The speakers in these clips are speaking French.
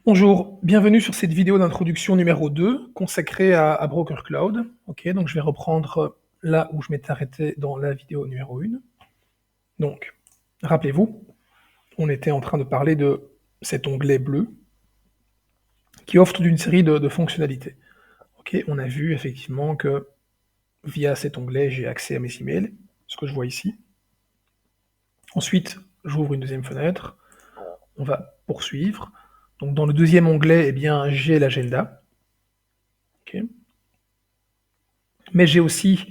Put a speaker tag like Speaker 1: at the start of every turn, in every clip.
Speaker 1: Bonjour, bienvenue sur cette vidéo d'introduction numéro 2 consacrée à Broker Cloud. Ok, donc je vais reprendre là où je m'étais arrêté dans la vidéo numéro 1. Donc, rappelez-vous, on était en train de parler de cet onglet bleu qui offre toute une série de fonctionnalités. Ok, on a vu effectivement que via cet onglet, j'ai accès à mes emails, ce que je vois ici. Ensuite, j'ouvre une deuxième fenêtre, on va poursuivre. Donc dans le deuxième onglet, eh bien, j'ai l'agenda. Okay. Mais j'ai aussi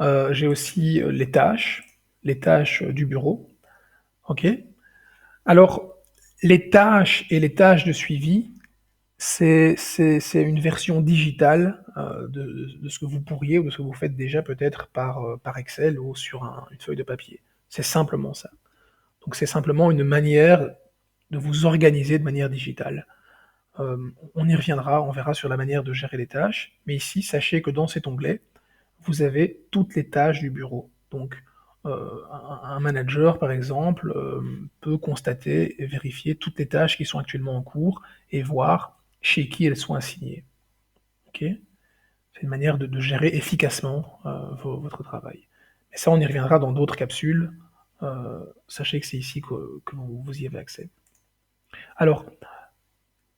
Speaker 1: les tâches du bureau. Ok. Alors, les tâches et les tâches de suivi, c'est une version digitale de ce que vous pourriez ou de ce que vous faites déjà peut-être par Excel ou sur une feuille de papier. C'est simplement ça. Donc c'est simplement une manière de vous organiser de manière digitale. On y reviendra, on verra sur la manière de gérer les tâches, mais ici, sachez que dans cet onglet, vous avez toutes les tâches du bureau. Donc, un manager, par exemple, peut constater et vérifier toutes les tâches qui sont actuellement en cours et voir chez qui elles sont assignées. Ok. C'est une manière de gérer efficacement votre travail. Et ça, on y reviendra dans d'autres capsules. Sachez que c'est ici que vous y avez accès. Alors,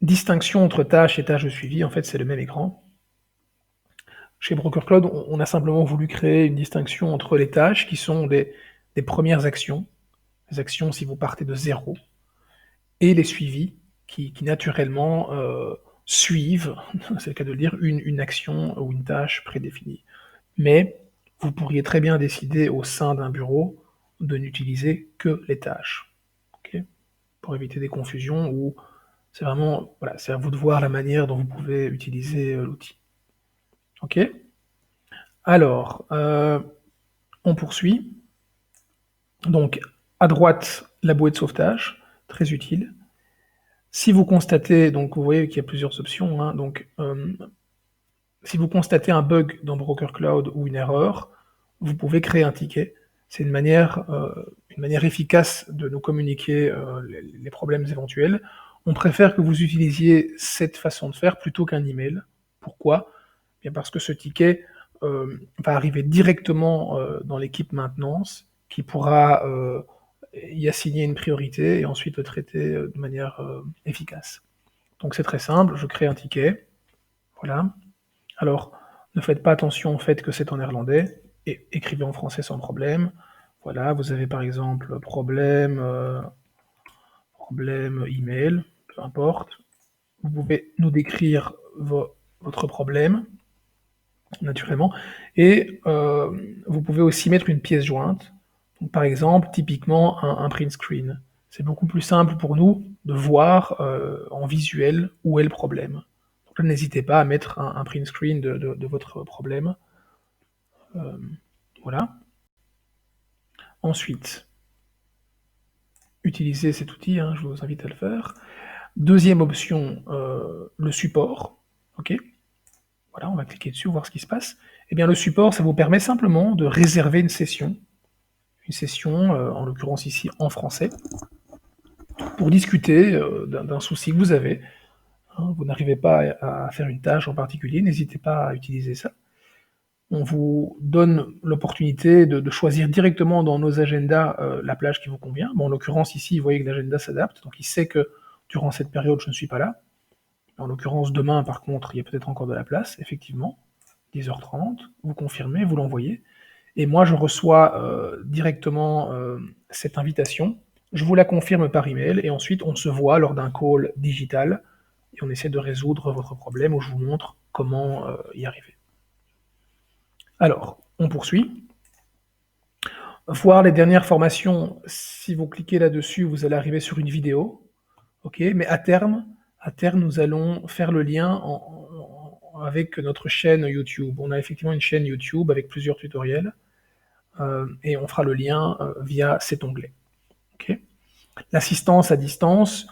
Speaker 1: distinction entre tâches et tâches de suivi, en fait, c'est le même écran. Chez Broker Cloud, on a simplement voulu créer une distinction entre les tâches qui sont des premières actions, les actions si vous partez de zéro, et les suivis qui naturellement suivent, c'est le cas de le dire, une action ou une tâche prédéfinie. Mais vous pourriez très bien décider au sein d'un bureau de n'utiliser que les tâches, okay, pour éviter des confusions où c'est vraiment, voilà, c'est à vous de voir la manière dont vous pouvez utiliser l'outil. Ok. Alors, on poursuit. Donc, à droite, la bouée de sauvetage, très utile. Si vous constatez, donc vous voyez qu'il y a plusieurs options, hein, donc si vous constatez un bug dans Broker Cloud ou une erreur, vous pouvez créer un ticket. C'est une manière efficace de nous communiquer les problèmes éventuels. On préfère que vous utilisiez cette façon de faire plutôt qu'un email. Pourquoi? Bien parce que ce ticket va arriver directement dans l'équipe maintenance qui pourra y assigner une priorité et ensuite le traiter de manière efficace. Donc c'est très simple, je crée un ticket, voilà. Alors, ne faites pas attention au fait que c'est en néerlandais, et écrivez en français sans problème. Voilà, vous avez par exemple problème email, peu importe. Vous pouvez nous décrire votre problème, naturellement, et vous pouvez aussi mettre une pièce jointe. Donc, par exemple, typiquement un print screen. C'est beaucoup plus simple pour nous de voir en visuel où est le problème. Donc là, n'hésitez pas à mettre un print screen de votre problème. Euh, voilà. Ensuite, utilisez cet outil, hein, je vous invite à le faire. Deuxième option, le support. Ok. Voilà, on va cliquer dessus, voir ce qui se passe. Eh bien, le support, ça vous permet simplement de réserver une session, en l'occurrence ici en français, pour discuter d'un souci que vous avez. Hein, vous n'arrivez pas à faire une tâche en particulier, n'hésitez pas à utiliser ça. On vous donne l'opportunité de choisir directement dans nos agendas la plage qui vous convient. Bon, en l'occurrence, ici, vous voyez que l'agenda s'adapte, donc il sait que durant cette période, je ne suis pas là. En l'occurrence, demain, par contre, il y a peut-être encore de la place, effectivement. 10h30, vous confirmez, vous l'envoyez. Et moi, je reçois directement cette invitation. Je vous la confirme par email, et ensuite, on se voit lors d'un call digital, et on essaie de résoudre votre problème, où je vous montre comment y arriver. Alors, on poursuit. Voir les dernières formations, si vous cliquez là-dessus, vous allez arriver sur une vidéo. Ok, mais à terme, nous allons faire le lien avec notre chaîne YouTube. On a effectivement une chaîne YouTube avec plusieurs tutoriels, et on fera le lien via cet onglet. Okay. L'assistance à distance,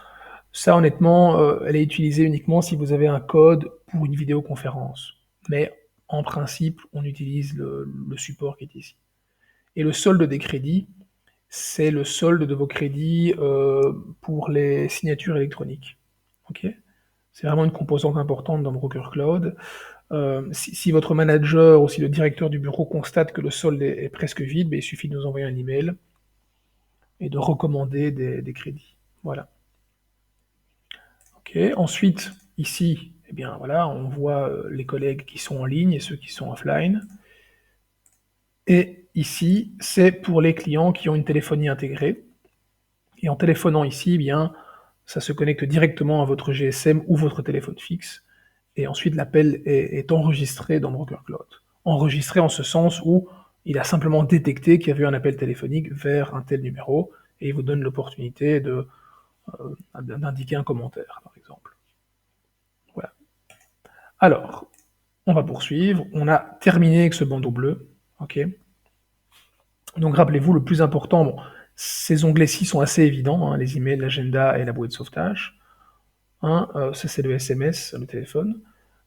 Speaker 1: ça honnêtement, elle est utilisée uniquement si vous avez un code pour une vidéoconférence. Mais en principe, on utilise le support qui est ici. Et le solde des crédits, c'est le solde de vos crédits pour les signatures électroniques. Okay. C'est vraiment une composante importante dans Broker Cloud. Si votre manager ou si le directeur du bureau constate que le solde est presque vide, il suffit de nous envoyer un email et de recommander des crédits. Voilà. Ok. Ensuite, ici, eh bien voilà, on voit les collègues qui sont en ligne et ceux qui sont offline. Et ici, c'est pour les clients qui ont une téléphonie intégrée. Et en téléphonant ici, eh bien, ça se connecte directement à votre GSM ou votre téléphone fixe. Et ensuite, l'appel est enregistré dans Broker Cloud. Enregistré en ce sens où il a simplement détecté qu'il y avait eu un appel téléphonique vers un tel numéro et il vous donne l'opportunité d'indiquer un commentaire, par exemple. Voilà. Alors, on va poursuivre. On a terminé avec ce bandeau bleu. Ok. Donc rappelez-vous, le plus important, bon, ces onglets-ci sont assez évidents, hein, les emails, l'agenda et la bouée de sauvetage. Hein, ça c'est le SMS, le téléphone.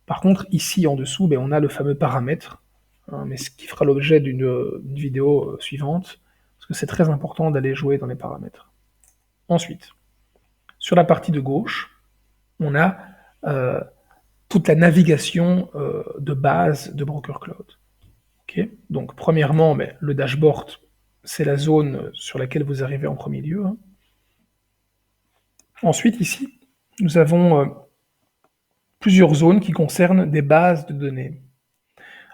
Speaker 1: Par contre, ici en dessous, on a le fameux paramètre, hein, mais ce qui fera l'objet d'une vidéo suivante, parce que c'est très important d'aller jouer dans les paramètres. Ensuite, sur la partie de gauche, on a toute la navigation de base de Broker Cloud. Okay. Donc, premièrement, le dashboard, c'est la zone sur laquelle vous arrivez en premier lieu. Hein. Ensuite, ici, nous avons plusieurs zones qui concernent des bases de données.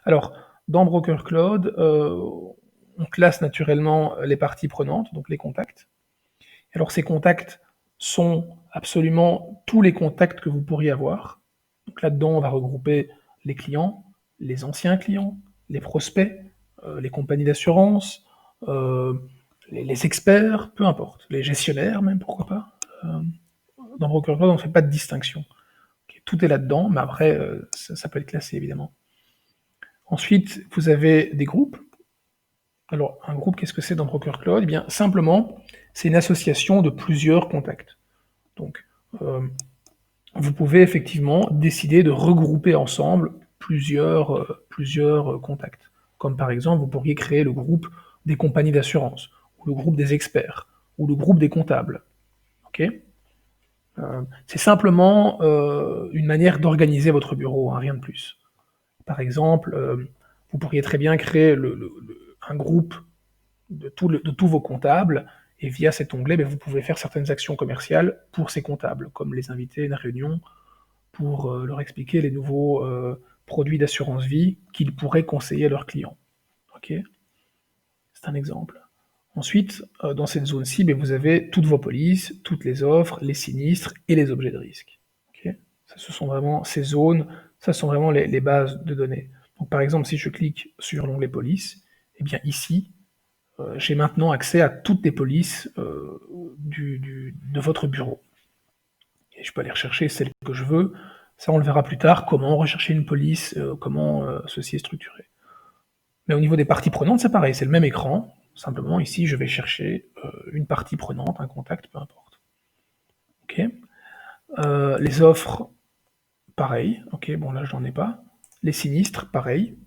Speaker 1: Alors, dans Broker Cloud, on classe naturellement les parties prenantes, donc les contacts. Alors, ces contacts sont absolument tous les contacts que vous pourriez avoir. Donc là-dedans, on va regrouper les clients, les anciens clients, les prospects, les compagnies d'assurance, les experts, peu importe, les gestionnaires même, pourquoi pas. Dans Broker Cloud, on ne fait pas de distinction. Okay, tout est là-dedans, mais après, ça peut être classé, évidemment. Ensuite, vous avez des groupes. Alors, un groupe, qu'est-ce que c'est dans Broker Cloud? Eh bien, simplement, c'est une association de plusieurs contacts. Donc, vous pouvez effectivement décider de regrouper ensemble plusieurs contacts. Comme par exemple, vous pourriez créer le groupe des compagnies d'assurance, ou le groupe des experts, ou le groupe des comptables. Okay, c'est simplement une manière d'organiser votre bureau, hein, rien de plus. Par exemple, vous pourriez très bien créer un groupe de tous vos comptables, et via cet onglet, vous pouvez faire certaines actions commerciales pour ces comptables, comme les inviter à une réunion pour leur expliquer les nouveaux produits d'assurance vie qu'ils pourraient conseiller à leurs clients. Ok, c'est un exemple. Ensuite, dans cette zone-ci, vous avez toutes vos polices, toutes les offres, les sinistres et les objets de risque. Okay, ça, ce sont vraiment ces zones, ça sont vraiment les bases de données. Donc, par exemple, si je clique sur l'onglet police, eh bien ici, j'ai maintenant accès à toutes les polices de votre bureau. Et je peux aller rechercher celle que je veux. Ça, on le verra plus tard, comment rechercher une police, comment ceci est structuré. Mais au niveau des parties prenantes, c'est pareil, c'est le même écran. Simplement, ici, je vais chercher une partie prenante, un contact, peu importe. Ok. Les offres, pareil. Ok, bon là, je n'en ai pas. Les sinistres, pareil.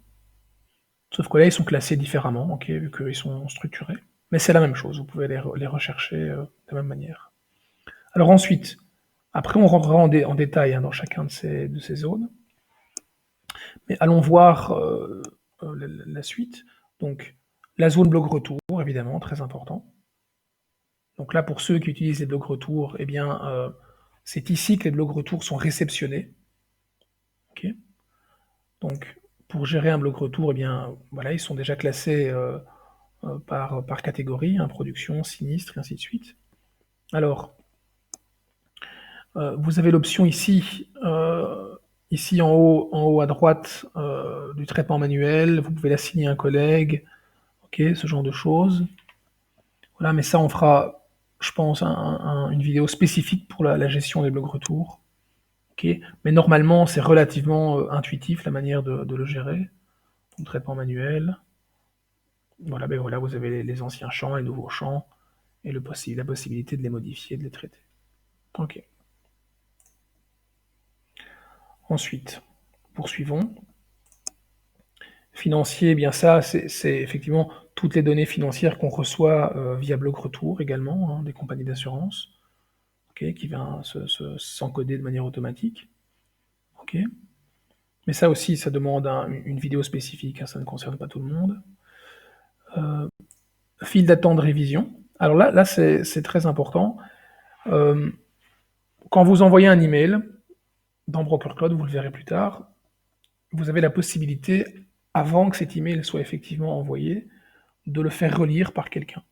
Speaker 1: Sauf que là, ils sont classés différemment, ok, vu qu'ils sont structurés. Mais c'est la même chose, vous pouvez les rechercher de la même manière. Alors ensuite, après on rentrera en détail hein, dans chacun de ces zones. Mais allons voir la suite. Donc, la zone blog retour, évidemment, très important. Donc là, pour ceux qui utilisent les blogs retour, eh bien, c'est ici que les blogs retour sont réceptionnés. Okay. Donc, pour gérer un blog retour, eh bien, voilà, ils sont déjà classés par catégorie, hein, production, sinistre, et ainsi de suite. Alors, vous avez l'option ici, ici en haut à droite, du traitement manuel, vous pouvez l'assigner à un collègue, ok, ce genre de choses. Voilà, mais ça, on fera, je pense, une vidéo spécifique pour la gestion des blogs retour. Okay. Mais normalement, c'est relativement intuitif la manière de le gérer. Donc, traitement manuel. Voilà, voilà, vous avez les anciens champs, les nouveaux champs, et la possibilité de les modifier, de les traiter. Ok. Ensuite, poursuivons. Financier, bien ça, c'est effectivement toutes les données financières qu'on reçoit via bloc retour également, hein, des compagnies d'assurance, okay, qui vient s'encoder de manière automatique. ok. Mais ça aussi, ça demande une vidéo spécifique, hein, ça ne concerne pas tout le monde. File d'attente de révision. Alors là c'est très important. Euh, Quand vous envoyez un email dans BrokerCloud, vous le verrez plus tard, vous avez la possibilité, avant que cet email soit effectivement envoyé, de le faire relire par quelqu'un.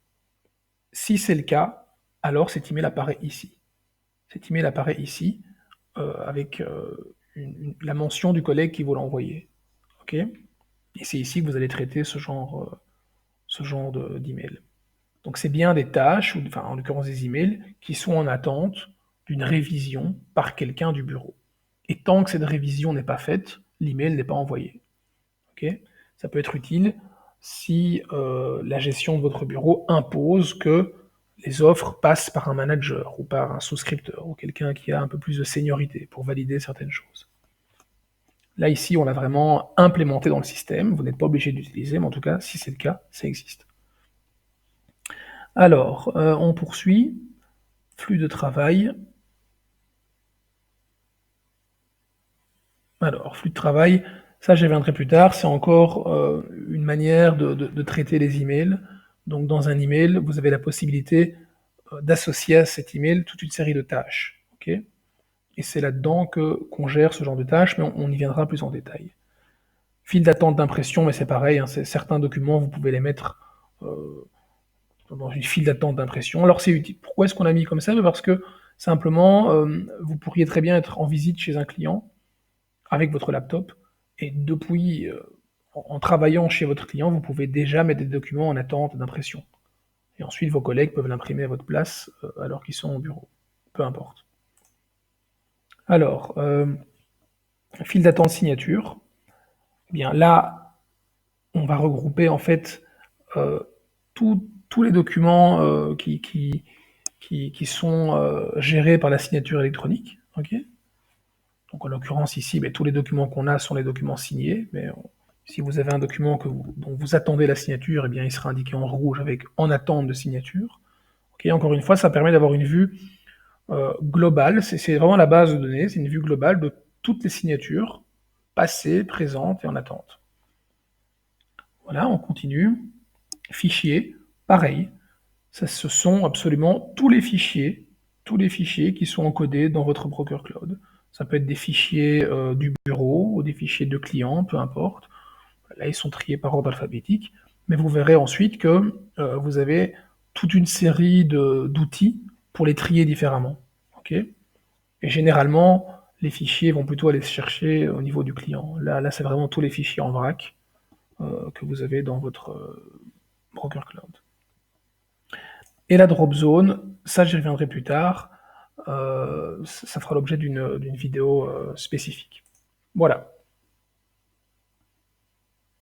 Speaker 1: Si c'est le cas, alors cet email apparaît ici. Cet email apparaît ici, avec la mention du collègue qui vous l'a envoyé. Ok. Et c'est ici que vous allez traiter ce genre d'email. Donc c'est bien des tâches, ou enfin en l'occurrence des emails, qui sont en attente d'une révision par quelqu'un du bureau. Et tant que cette révision n'est pas faite, l'email n'est pas envoyé. Okay. Ça peut être utile si la gestion de votre bureau impose que les offres passent par un manager ou par un souscripteur ou quelqu'un qui a un peu plus de seniorité pour valider certaines choses. Là, ici, on l'a vraiment implémenté dans le système. Vous n'êtes pas obligé d'utiliser, mais en tout cas, si c'est le cas, ça existe. Alors, on poursuit. Flux de travail. Alors, flux de travail, ça j'y reviendrai plus tard, c'est encore une manière de traiter les emails. Donc dans un email, vous avez la possibilité d'associer à cet email toute une série de tâches. Okay, et c'est là-dedans qu'on gère ce genre de tâches, mais on y viendra plus en détail. File d'attente d'impression, mais c'est pareil, hein, certains documents, vous pouvez les mettre dans une file d'attente d'impression. Alors c'est utile. Pourquoi est-ce qu'on a mis comme ça? Parce que simplement, vous pourriez très bien être en visite chez un client avec votre laptop, et depuis, en travaillant chez votre client, vous pouvez déjà mettre des documents en attente d'impression. Et ensuite, vos collègues peuvent l'imprimer à votre place alors qu'ils sont au bureau. Peu importe. Alors, file d'attente signature. Eh bien là, on va regrouper en fait tous les documents qui sont gérés par la signature électronique. Okay, donc en l'occurrence ici, tous les documents qu'on a sont les documents signés, mais si vous avez un document dont vous attendez la signature, eh bien il sera indiqué en rouge avec « en attente de signature ». Okay, encore une fois, ça permet d'avoir une vue globale, c'est vraiment la base de données, c'est une vue globale de toutes les signatures, passées, présentes et en attente. Voilà, on continue. Fichiers, pareil, ce sont absolument tous les fichiers qui sont encodés dans votre Broker Cloud. Ça peut être des fichiers du bureau ou des fichiers de clients, peu importe. Là, ils sont triés par ordre alphabétique, mais vous verrez ensuite que vous avez toute une série d'outils pour les trier différemment. Okay, et généralement, les fichiers vont plutôt aller se chercher au niveau du client. Là c'est vraiment tous les fichiers en vrac que vous avez dans votre Broker Cloud. Et la drop zone, ça j'y reviendrai plus tard, ça fera l'objet d'une vidéo spécifique. Voilà.